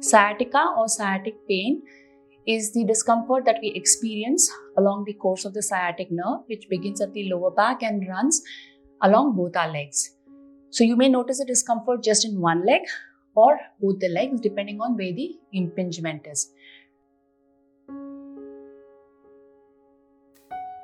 Sciatica or sciatic pain is the discomfort that we experience along the course of the sciatic nerve, which begins at the lower back and runs along both our legs. So you may notice a discomfort just in one leg or both the legs, depending on where the impingement is.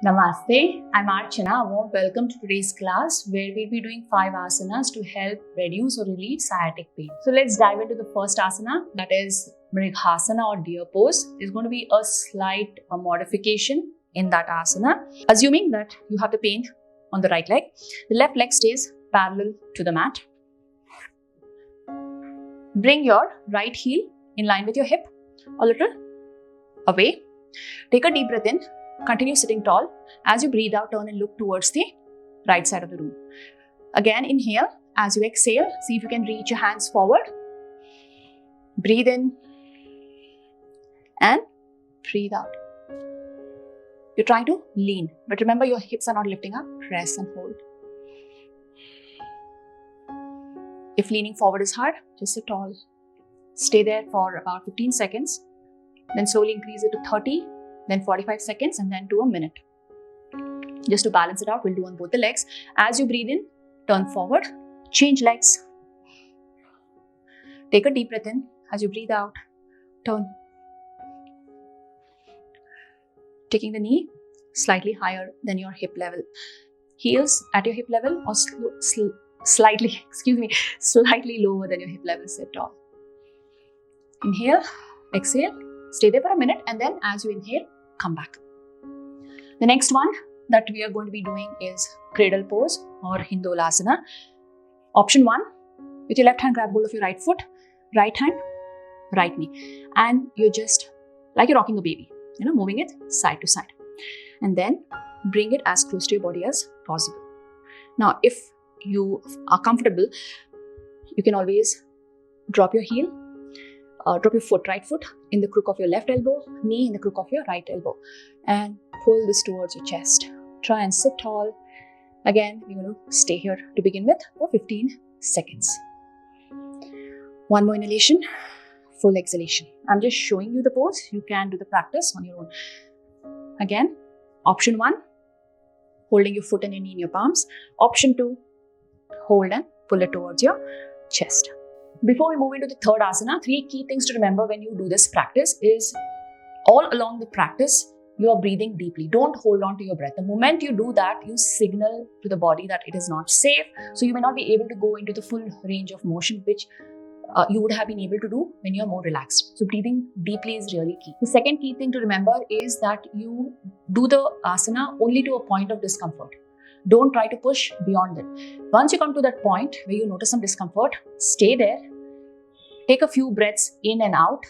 Namaste, I'm Archana. A warm welcome to today's class where we'll be doing 5 asanas to help reduce or relieve sciatic pain. So let's dive into the first asana, that is Mrigasana or deer pose. There's going to be a slight modification in that asana. Assuming that you have the pain on the right leg, the left leg stays parallel to the mat. Bring your right heel in line with your hip, a little away. Take a deep breath in. Continue sitting tall. As you breathe out, turn and look towards the right side of the room. Again, inhale. As you exhale, see if you can reach your hands forward. Breathe in and breathe out. You're trying to lean, but remember your hips are not lifting up. Press and hold. If leaning forward is hard, just sit tall. Stay there for about 15 seconds. Then slowly increase it to 30. Then 45 seconds and then to a minute. Just to balance it out, we'll do on both the legs. As you breathe in, turn forward, change legs. Take a deep breath in. As you breathe out, turn. Taking the knee slightly higher than your hip level. Heels at your hip level or slightly lower than your hip level. Sit tall. Inhale, exhale. Stay there for a minute and then as you inhale, come back. The next one that we are going to be doing is Cradle pose or Hindolasana. Option 1, with your left hand grab hold of your right foot, right hand, right knee. And you're just like you're rocking a baby, moving it side to side. And then bring it as close to your body as possible. Now, if you are comfortable, you can always drop your heel. Drop your right foot in the crook of your left elbow, knee in the crook of your right elbow, and pull this towards your chest. Try and sit tall. Again, you're going to stay here to begin with for 15 seconds. One more inhalation, full exhalation. I'm just showing you the pose. You can do the practice on your own. Again, option 1, holding your foot and your knee in your palms. Option 2, hold and pull it towards your chest. Before we move into the third asana, 3 key things to remember when you do this practice is all along the practice, you are breathing deeply. Don't hold on to your breath. The moment you do that, you signal to the body that it is not safe. So you may not be able to go into the full range of motion, which you would have been able to do when you're more relaxed. So breathing deeply is really key. The second key thing to remember is that you do the asana only to a point of discomfort. Don't try to push beyond it. Once you come to that point where you notice some discomfort, stay there. Take a few breaths in and out.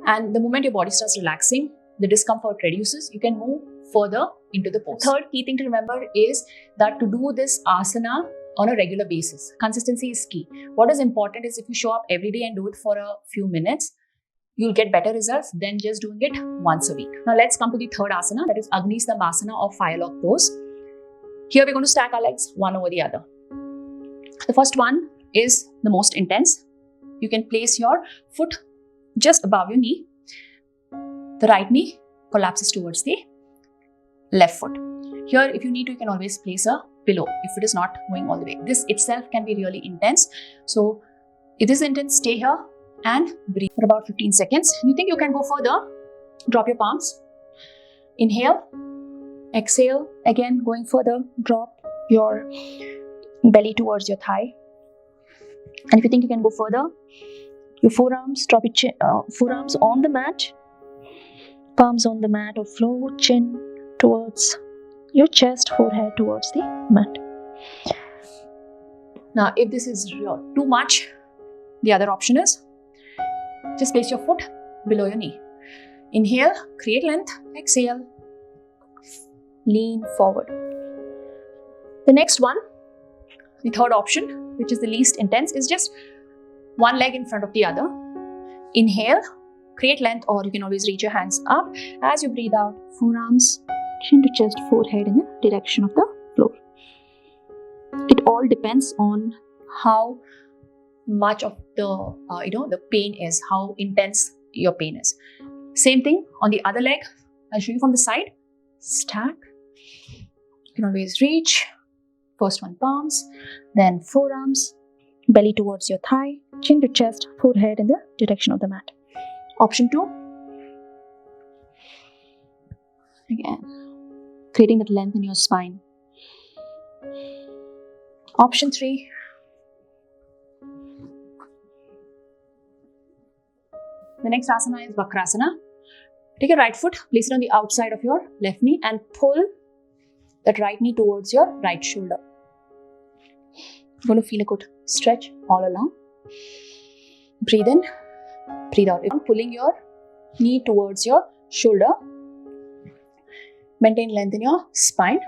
And the moment your body starts relaxing, the discomfort reduces. You can move further into the pose. Third key thing to remember is that to do this asana on a regular basis, consistency is key. What is important is if you show up every day and do it for a few minutes, you'll get better results than just doing it once a week. Now let's come to the third asana, that is Agnistambhasana or firelock pose. Here we're going to stack our legs one over the other. The first one is the most intense. You can place your foot just above your knee. The right knee collapses towards the left foot. Here, if you need to, you can always place a pillow if it is not going all the way. This itself can be really intense. So, if this is intense, stay here and breathe for about 15 seconds. If you think you can go further, drop your palms. Inhale, exhale. Again, going further, drop your belly towards your thigh. And if you think you can go further, your forearms, drop your forearms on the mat, palms on the mat or floor, chin towards your chest, forehead towards the mat. Now, if this is too much, the other option is just place your foot below your knee. Inhale, create length, exhale, lean forward. The next one, the third option, which is the least intense, is just one leg in front of the other. Inhale, create length, or you can always reach your hands up. As you breathe out, forearms, chin to chest, forehead in the direction of the floor. It all depends on how much of the the pain is, how intense your pain is. Same thing on the other leg. I'll show you from the side. Stack. You can always reach. First one palms, then forearms, belly towards your thigh, chin to chest, forehead in the direction of the mat. Option 2. Again, creating that length in your spine. Option 3. The next asana is Vakrasana. Take your right foot, place it on the outside of your left knee and pull that right knee towards your right shoulder. You're going to feel a good stretch all along. Breathe in, breathe out. You're pulling your knee towards your shoulder. Maintain length in your spine.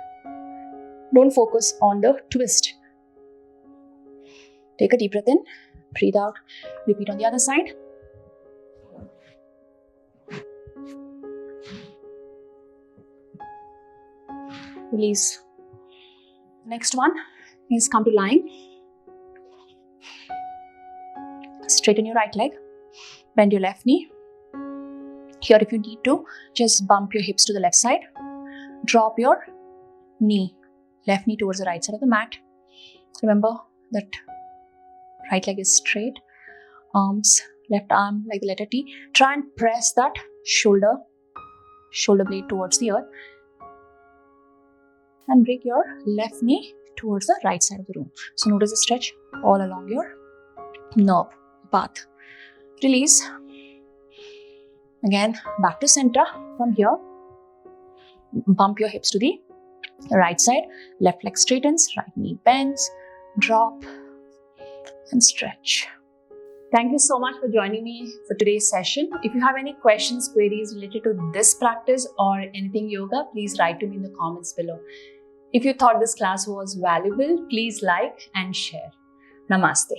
Don't focus on the twist. Take a deep breath in, breathe out. Repeat on the other side. Release. Next one is come to lying. Straighten your right leg. Bend your left knee. Here, if you need to, just bump your hips to the left side. Drop your knee, left knee towards the right side of the mat. Remember that right leg is straight. Arms, left arm like the letter T. Try and press that shoulder blade towards the earth. And bring your left knee towards the right side of the room. So notice the stretch all along your nerve path. Release. Again, back to center. From here, bump your hips to the right side. Left leg straightens, right knee bends, drop and stretch. Thank you so much for joining me for today's session. If you have any questions, queries related to this practice or anything yoga, please write to me in the comments below. If you thought this class was valuable, please like and share. Namaste.